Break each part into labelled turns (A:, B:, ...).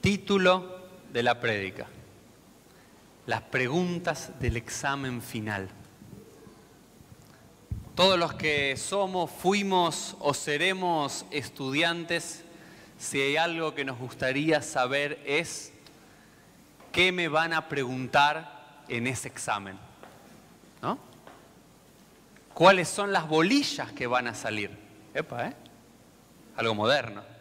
A: Título de la prédica: las preguntas del examen final. Todos los que somos, fuimos o seremos estudiantes, si hay algo que nos gustaría saber es qué me van a preguntar en ese examen, ¿no? ¿Cuáles son las bolillas que van a salir? Algo moderno.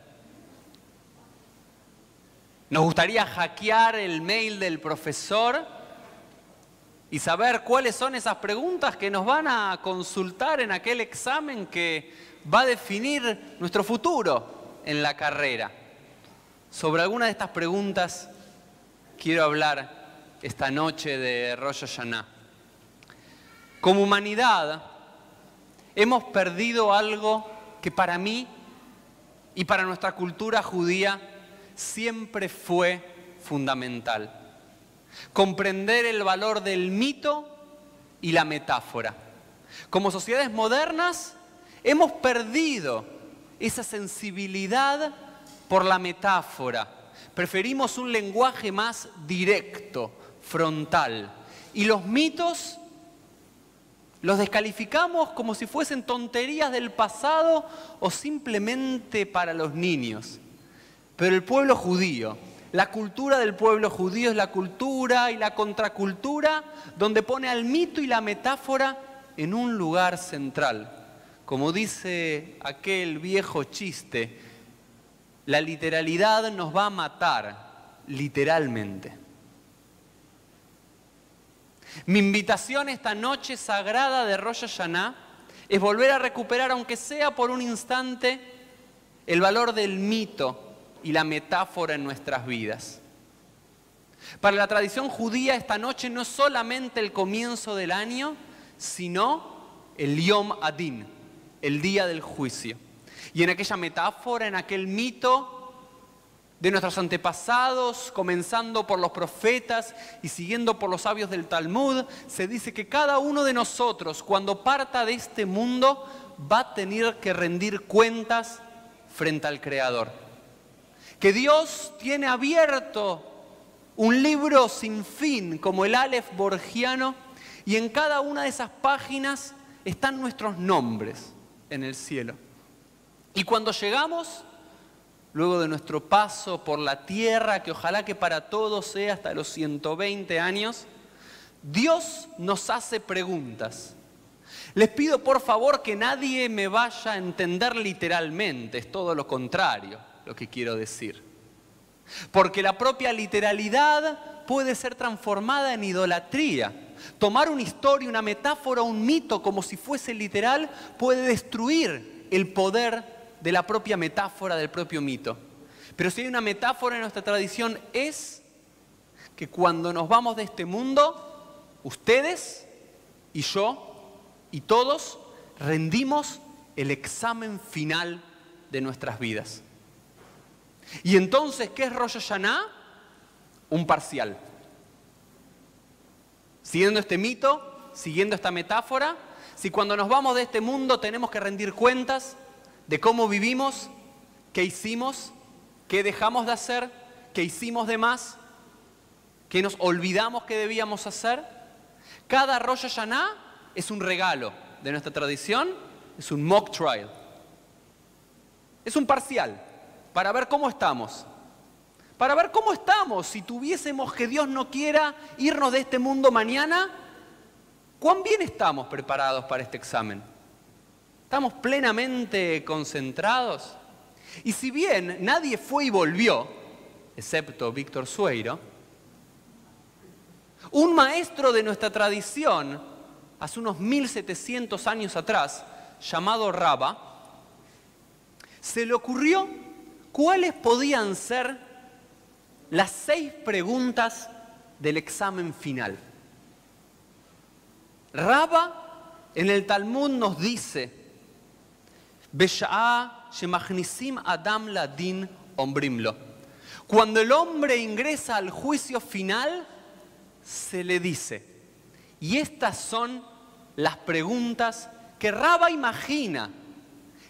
A: Nos gustaría hackear el mail del profesor y saber cuáles son esas preguntas que nos van a consultar en aquel examen que va a definir nuestro futuro en la carrera. Sobre alguna de estas preguntas quiero hablar esta noche de Rosh Hashanah. Como humanidad hemos perdido algo que para mí y para nuestra cultura judía siempre fue fundamental: comprender el valor del mito y la metáfora. Como sociedades modernas hemos perdido esa sensibilidad por la metáfora. Preferimos un lenguaje más directo, frontal. Y los mitos los descalificamos como si fuesen tonterías del pasado o simplemente para los niños. Pero el pueblo judío, la cultura del pueblo judío es la cultura y la contracultura donde pone al mito y la metáfora en un lugar central. Como dice aquel viejo chiste, la literalidad nos va a matar, literalmente. Mi invitación esta noche sagrada de Rosh Hashanah es volver a recuperar, aunque sea por un instante, el valor del mito y la metáfora en nuestras vidas. Para la tradición judía, esta noche no es solamente el comienzo del año, sino el Yom Adin, el día del juicio. Y en aquella metáfora, en aquel mito de nuestros antepasados, comenzando por los profetas y siguiendo por los sabios del Talmud, se dice que cada uno de nosotros, cuando parta de este mundo, va a tener que rendir cuentas frente al Creador. Que Dios tiene abierto un libro sin fin, como el Aleph borgiano, y en cada una de esas páginas están nuestros nombres en el cielo. Y cuando llegamos, luego de nuestro paso por la tierra, que ojalá que para todos sea hasta los 120 años, Dios nos hace preguntas. Les pido por favor que nadie me vaya a entender literalmente, es todo lo contrario lo que quiero decir. Porque la propia literalidad puede ser transformada en idolatría. Tomar una historia, una metáfora, un mito como si fuese literal puede destruir el poder de la propia metáfora, del propio mito. Pero si hay una metáfora en nuestra tradición es que cuando nos vamos de este mundo, ustedes y yo y todos rendimos el examen final de nuestras vidas. Y entonces, ¿qué es Rosh Hashanah? Un parcial. Siguiendo este mito, siguiendo esta metáfora, si cuando nos vamos de este mundo tenemos que rendir cuentas de cómo vivimos, qué hicimos, qué dejamos de hacer, qué hicimos de más, qué nos olvidamos que debíamos hacer, cada Rosh Hashanah es un regalo de nuestra tradición, es un mock trial. Es un parcial. Para ver cómo estamos. Para ver cómo estamos. Si tuviésemos que Dios no quiera irnos de este mundo mañana, ¿cuán bien estamos preparados para este examen? ¿Estamos plenamente concentrados? Y si bien nadie fue y volvió, excepto Víctor Sueiro, un maestro de nuestra tradición, hace unos 1700 años atrás, llamado Raba, se le ocurrió cuáles podían ser las 6 preguntas del examen final. Raba en el Talmud nos dice: Besha'a shemachnisim adam ladin ombrimlo. Cuando el hombre ingresa al juicio final, se le dice, y estas son las preguntas que Raba imagina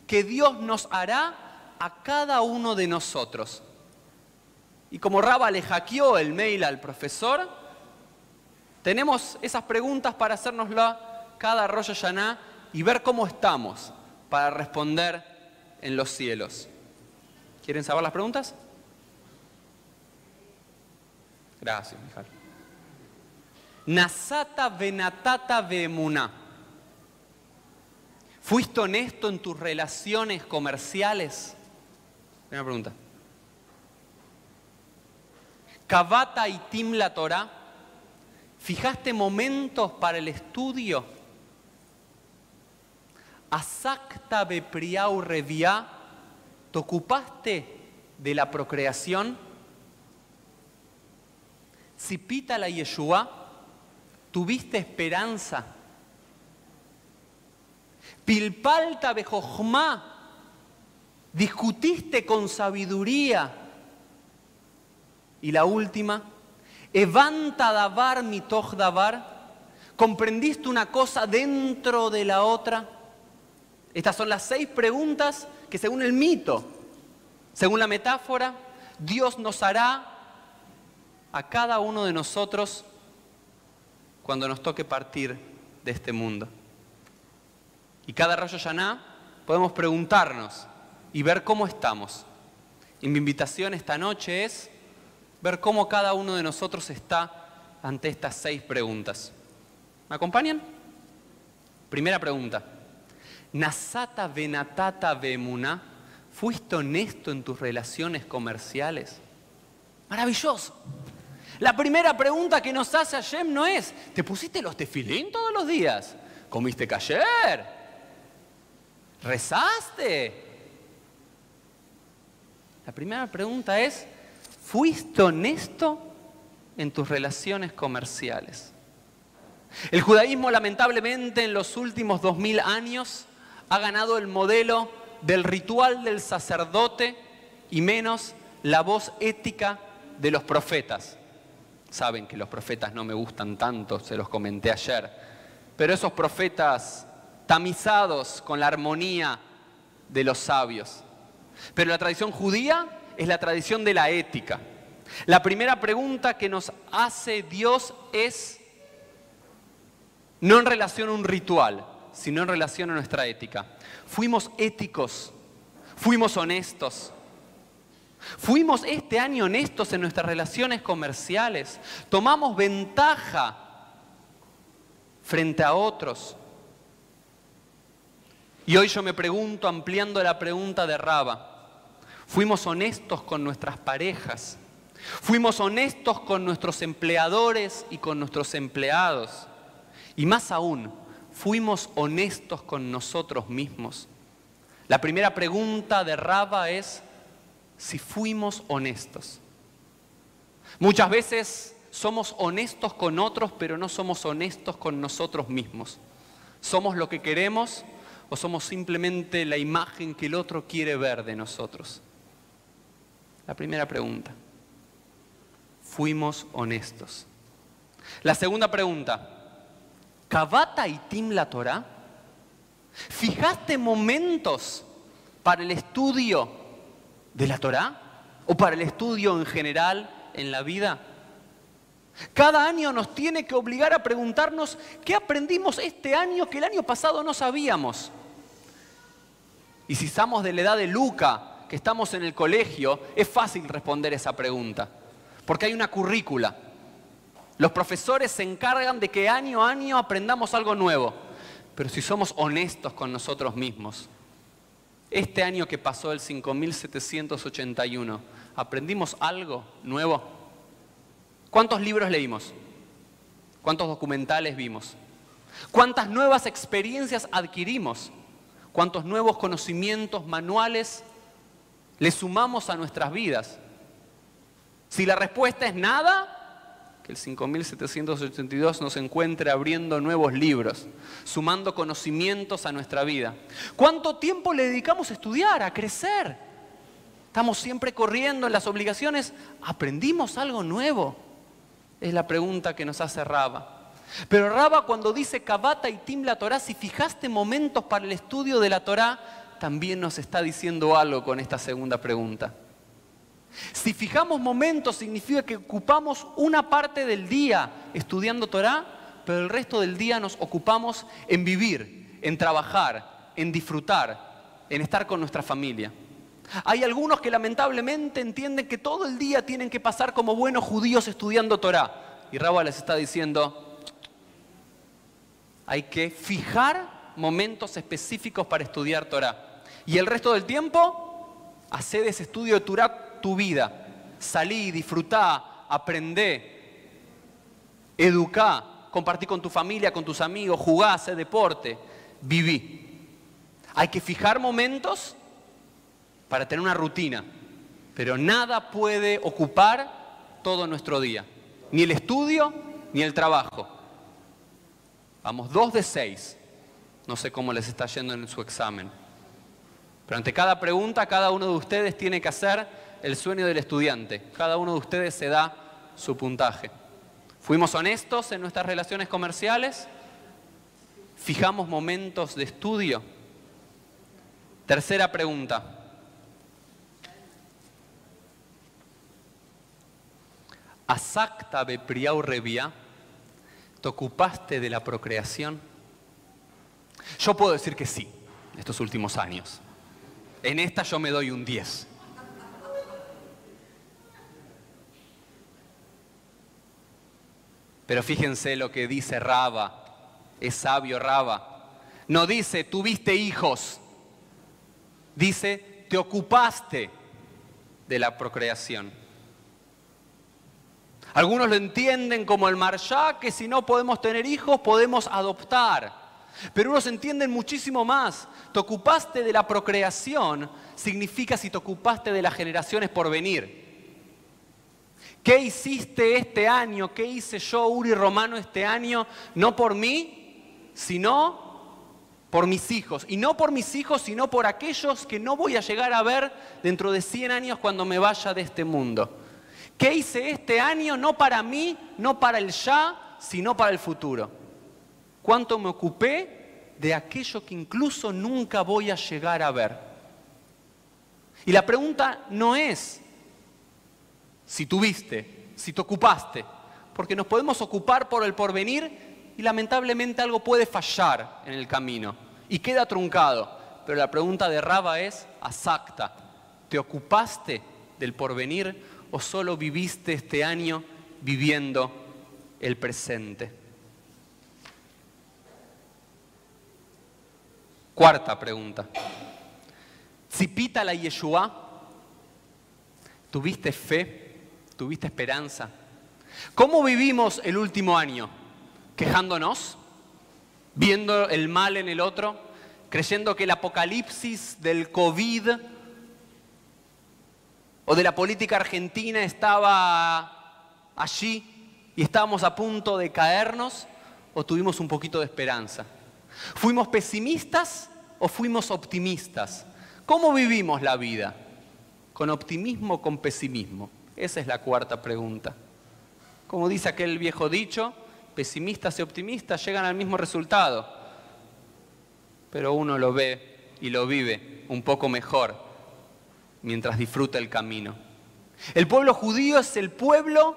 A: que Dios nos hará a cada uno de nosotros. Y como Raba le hackeó el mail al profesor, tenemos esas preguntas para hacérnosla cada Rosh Hashanah y ver cómo estamos para responder en los cielos. ¿Quieren saber las preguntas? Gracias, Mijal. Nasata venatata veemuná. ¿Fuiste honesto en tus relaciones comerciales? Primera pregunta. Kavata y Tim la Torah. ¿Fijaste momentos para el estudio? Asakta bepriau reviá. ¿Te ocupaste de la procreación? Sipita la Yeshua. ¿Tuviste esperanza? Pilpalta bejochma. ¿Discutiste con sabiduría? Y la última, Evanta davar mitoch davar. ¿Comprendiste una cosa dentro de la otra? Estas son las 6 preguntas que según el mito, según la metáfora, Dios nos hará a cada uno de nosotros cuando nos toque partir de este mundo. Y cada Rosh Hashanah podemos preguntarnos y ver cómo estamos. Y mi invitación esta noche es ver cómo cada uno de nosotros está ante estas 6 preguntas. ¿Me acompañan? Primera pregunta. Nasata venatata veemuná. ¿Fuiste honesto en tus relaciones comerciales? Maravilloso. La primera pregunta que nos hace Hashem no es, ¿te pusiste los tefilín todos los días? ¿Comiste kasher? ¿Rezaste? La primera pregunta es, ¿fuiste honesto en tus relaciones comerciales? El judaísmo, lamentablemente, en los últimos 2000 años ha ganado el modelo del ritual del sacerdote y menos la voz ética de los profetas. Saben que los profetas no me gustan tanto, se los comenté ayer, pero esos profetas tamizados con la armonía de los sabios. Pero la tradición judía es la tradición de la ética. La primera pregunta que nos hace Dios es no en relación a un ritual, sino en relación a nuestra ética. ¿Fuimos éticos? ¿Fuimos honestos? ¿Fuimos este año honestos en nuestras relaciones comerciales? ¿Tomamos ventaja frente a otros? Y hoy yo me pregunto, ampliando la pregunta de Raba, ¿fuimos honestos con nuestras parejas? ¿Fuimos honestos con nuestros empleadores y con nuestros empleados? Y más aún, ¿fuimos honestos con nosotros mismos? La primera pregunta de Raba es si fuimos honestos. Muchas veces somos honestos con otros, pero no somos honestos con nosotros mismos. ¿Somos lo que queremos o somos simplemente la imagen que el otro quiere ver de nosotros? La primera pregunta. ¿Fuimos honestos? La segunda pregunta. ¿Kavata y Tim la Torah? ¿Fijaste momentos para el estudio de la Torah o para el estudio en general en la vida? Cada año nos tiene que obligar a preguntarnos qué aprendimos este año que el año pasado no sabíamos. Y si estamos de la edad de Luca, que estamos en el colegio, es fácil responder esa pregunta, porque hay una currícula. Los profesores se encargan de que año a año aprendamos algo nuevo. Pero si somos honestos con nosotros mismos, este año que pasó, el 5781, ¿aprendimos algo nuevo? ¿Cuántos libros leímos? ¿Cuántos documentales vimos? ¿Cuántas nuevas experiencias adquirimos? ¿Cuántos nuevos conocimientos manuales le sumamos a nuestras vidas? Si la respuesta es nada, que el 5782 nos encuentre abriendo nuevos libros, sumando conocimientos a nuestra vida. ¿Cuánto tiempo le dedicamos a estudiar, a crecer? ¿Estamos siempre corriendo en las obligaciones? ¿Aprendimos algo nuevo? Es la pregunta que nos hace Raba. Pero Raba, cuando dice Kavata y Tim la Torah, si fijaste momentos para el estudio de la Torah, también nos está diciendo algo con esta segunda pregunta. Si fijamos momentos, significa que ocupamos una parte del día estudiando Torá, pero el resto del día nos ocupamos en vivir, en trabajar, en disfrutar, en estar con nuestra familia. Hay algunos que lamentablemente entienden que todo el día tienen que pasar como buenos judíos estudiando Torá. Y Rabba les está diciendo, hay que fijar momentos específicos para estudiar Torá. Y el resto del tiempo, hacé de ese estudio de Torá tu vida. Salí, disfrutá, aprendé, educá, compartí con tu familia, con tus amigos, jugá, hacé deporte, viví. Hay que fijar momentos para tener una rutina, pero nada puede ocupar todo nuestro día. Ni el estudio, ni el trabajo. Vamos, 2 de 6. No sé cómo les está yendo en su examen. Pero ante cada pregunta, cada uno de ustedes tiene que hacer el sueño del estudiante. Cada uno de ustedes se da su puntaje. ¿Fuimos honestos en nuestras relaciones comerciales? ¿Fijamos momentos de estudio? Tercera pregunta. ¿Asakta bepriá urrebía? ¿Te ocupaste de la procreación? Yo puedo decir que sí, estos últimos años. En esta yo me doy un 10. Pero fíjense lo que dice Rabba, es sabio Rabba. No dice, tuviste hijos. Dice, te ocupaste de la procreación. Algunos lo entienden como el marshá, que si no podemos tener hijos, podemos adoptar. Pero unos entienden muchísimo más. Te ocupaste de la procreación, significa si te ocupaste de las generaciones por venir. ¿Qué hiciste este año? ¿Qué hice yo, Uri Romano, este año? No por mí, sino por mis hijos. Y no por mis hijos, sino por aquellos que no voy a llegar a ver dentro de 100 años cuando me vaya de este mundo. ¿Qué hice este año? No para mí, no para el ya, sino para el futuro. ¿Cuánto me ocupé de aquello que incluso nunca voy a llegar a ver? Y la pregunta no es si tuviste, si te ocupaste, porque nos podemos ocupar por el porvenir y lamentablemente algo puede fallar en el camino y queda truncado. Pero la pregunta de Rabba es, asakta, ¿te ocupaste del porvenir o solo viviste este año viviendo el presente? Cuarta pregunta. Tzipita la Yeshua, ¿tuviste fe? ¿Tuviste esperanza? ¿Cómo vivimos el último año? ¿Quejándonos? ¿Viendo el mal en el otro? ¿Creyendo que el apocalipsis del COVID o de la política argentina estaba allí y estábamos a punto de caernos? ¿O tuvimos un poquito de esperanza? ¿Fuimos pesimistas o fuimos optimistas? ¿Cómo vivimos la vida? ¿Con optimismo o con pesimismo? Esa es la cuarta pregunta. Como dice aquel viejo dicho, pesimistas y optimistas llegan al mismo resultado, pero uno lo ve y lo vive un poco mejor mientras disfruta el camino. El pueblo judío es el pueblo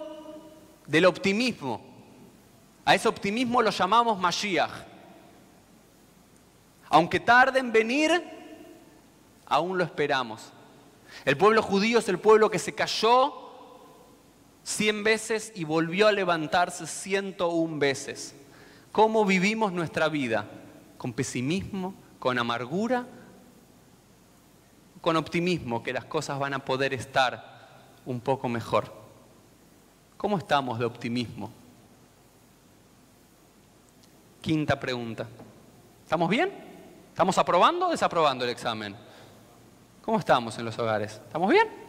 A: del optimismo. A ese optimismo lo llamamos Mashiach. Aunque tarde en venir, aún lo esperamos. El pueblo judío es el pueblo que se cayó 100 veces y volvió a levantarse 101 veces. ¿Cómo vivimos nuestra vida? ¿Con pesimismo? ¿Con amargura? ¿Con optimismo que las cosas van a poder estar un poco mejor? ¿Cómo estamos de optimismo? Quinta pregunta. ¿Estamos bien? ¿Estamos aprobando o desaprobando el examen? ¿Cómo estamos en los hogares? ¿Estamos bien?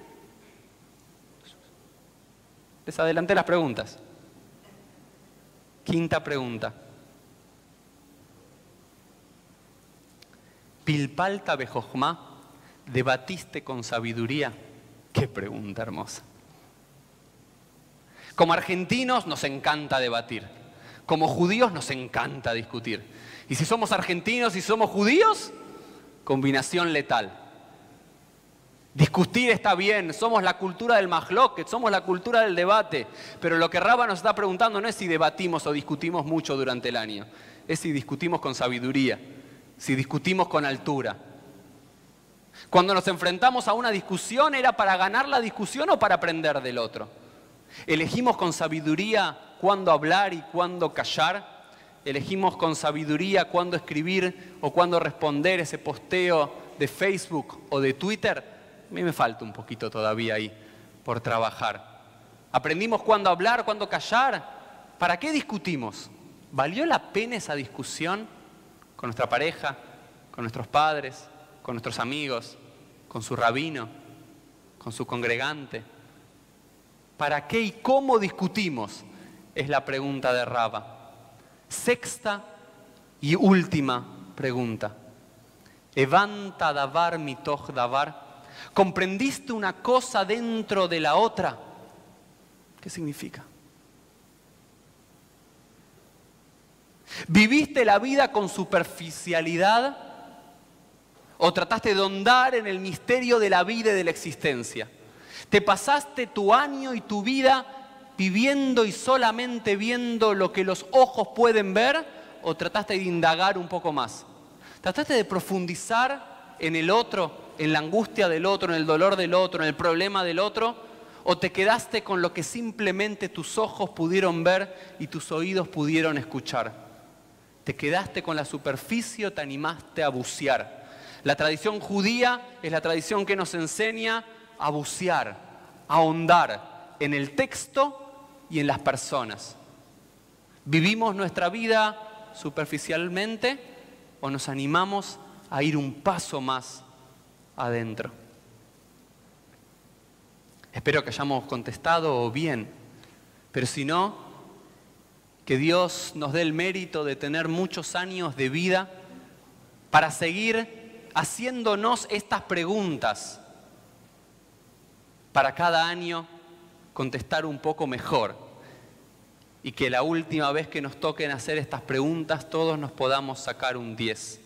A: Les adelanté las preguntas. Quinta pregunta. Pilpalta bejochma, ¿debatiste con sabiduría? Qué pregunta hermosa. Como argentinos nos encanta debatir. Como judíos nos encanta discutir. Y si somos argentinos y somos judíos, combinación letal. Discutir está bien, somos la cultura del mahloket, somos la cultura del debate, pero lo que Rava nos está preguntando no es si debatimos o discutimos mucho durante el año, es si discutimos con sabiduría, si discutimos con altura. Cuando nos enfrentamos a una discusión, ¿era para ganar la discusión o para aprender del otro? ¿Elegimos con sabiduría cuándo hablar y cuándo callar? ¿Elegimos con sabiduría cuándo escribir o cuándo responder ese posteo de Facebook o de Twitter? A mí me falta un poquito todavía ahí por trabajar. ¿Aprendimos cuándo hablar, cuándo callar? ¿Para qué discutimos? ¿Valió la pena esa discusión con nuestra pareja, con nuestros padres, con nuestros amigos, con su rabino, con su congregante? ¿Para qué y cómo discutimos? Es la pregunta de Rava. Sexta y última pregunta. Evanta davar mitoch davar. ¿Comprendiste una cosa dentro de la otra? ¿Qué significa? ¿Viviste la vida con superficialidad o trataste de ahondar en el misterio de la vida y de la existencia? ¿Te pasaste tu año y tu vida viviendo y solamente viendo lo que los ojos pueden ver o trataste de indagar un poco más? ¿Trataste de profundizar en el otro, en la angustia del otro, en el dolor del otro, en el problema del otro? ¿O te quedaste con lo que simplemente tus ojos pudieron ver y tus oídos pudieron escuchar? ¿Te quedaste con la superficie o te animaste a bucear? La tradición judía es la tradición que nos enseña a bucear, a ahondar en el texto y en las personas. ¿Vivimos nuestra vida superficialmente o nos animamos a ir un paso más adentro? Espero que hayamos contestado bien, pero si no, que Dios nos dé el mérito de tener muchos años de vida para seguir haciéndonos estas preguntas, para cada año contestar un poco mejor y que la última vez que nos toquen hacer estas preguntas todos nos podamos sacar un 10.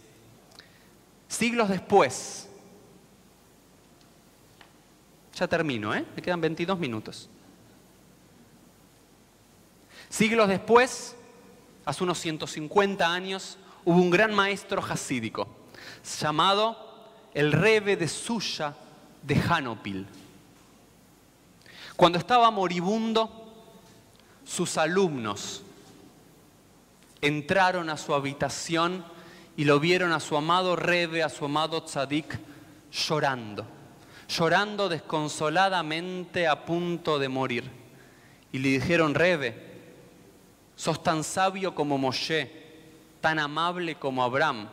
A: Siglos después, ya termino, me quedan 22 minutos. Siglos después, hace unos 150 años, hubo un gran maestro jasídico llamado el Rebbe de Suya de Hanopil. Cuando estaba moribundo, sus alumnos entraron a su habitación y lo vieron a su amado Rebbe, a su amado Tzadik, llorando desconsoladamente a punto de morir. Y le dijeron: Rebbe, sos tan sabio como Moshe, tan amable como Abraham.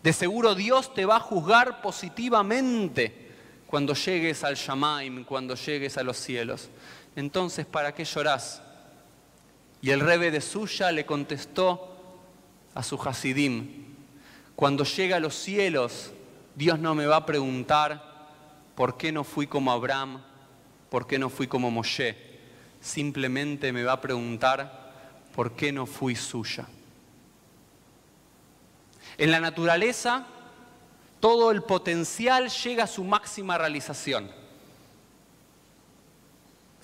A: De seguro Dios te va a juzgar positivamente cuando llegues al Shamaim, cuando llegues a los cielos. Entonces, ¿para qué llorás? Y el Rebbe de Suya le contestó a su Hasidim: cuando llegue a los cielos, Dios no me va a preguntar por qué no fui como Abraham, por qué no fui como Moshe. Simplemente me va a preguntar por qué no fui suya. En la naturaleza, todo el potencial llega a su máxima realización.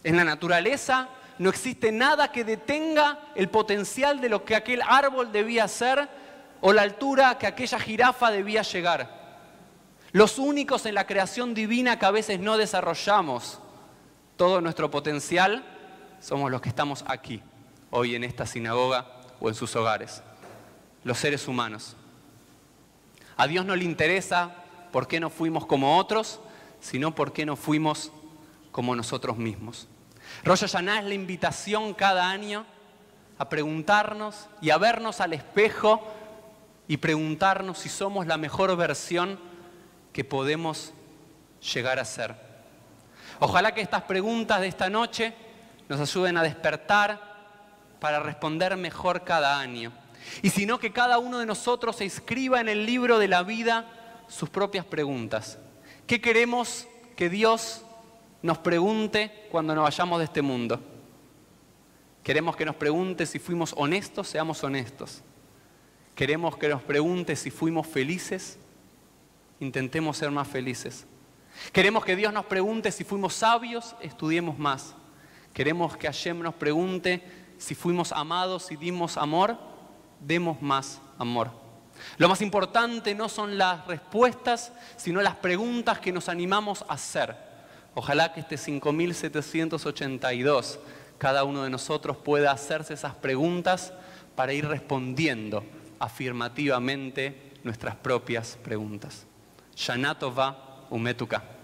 A: En la naturaleza no existe nada que detenga el potencial de lo que aquel árbol debía ser o la altura que aquella jirafa debía llegar. Los únicos en la creación divina que a veces no desarrollamos todo nuestro potencial somos los que estamos aquí, hoy en esta sinagoga o en sus hogares, los seres humanos. A Dios no le interesa por qué no fuimos como otros, sino por qué no fuimos como nosotros mismos. Rosh Hashanah es la invitación cada año a preguntarnos y a vernos al espejo y preguntarnos si somos la mejor versión que podemos llegar a ser. Ojalá que estas preguntas de esta noche nos ayuden a despertar para responder mejor cada año. Y si no, que cada uno de nosotros se escriba en el libro de la vida sus propias preguntas. ¿Qué queremos que Dios nos pregunte cuando nos vayamos de este mundo? Queremos que nos pregunte si fuimos honestos, seamos honestos. Queremos que nos pregunte si fuimos felices, intentemos ser más felices. Queremos que Dios nos pregunte si fuimos sabios, estudiemos más. Queremos que Hashem nos pregunte si fuimos amados y dimos amor, demos más amor. Lo más importante no son las respuestas, sino las preguntas que nos animamos a hacer. Ojalá que este 5782, cada uno de nosotros pueda hacerse esas preguntas para ir respondiendo afirmativamente nuestras propias preguntas. Shana Tova Umetuka.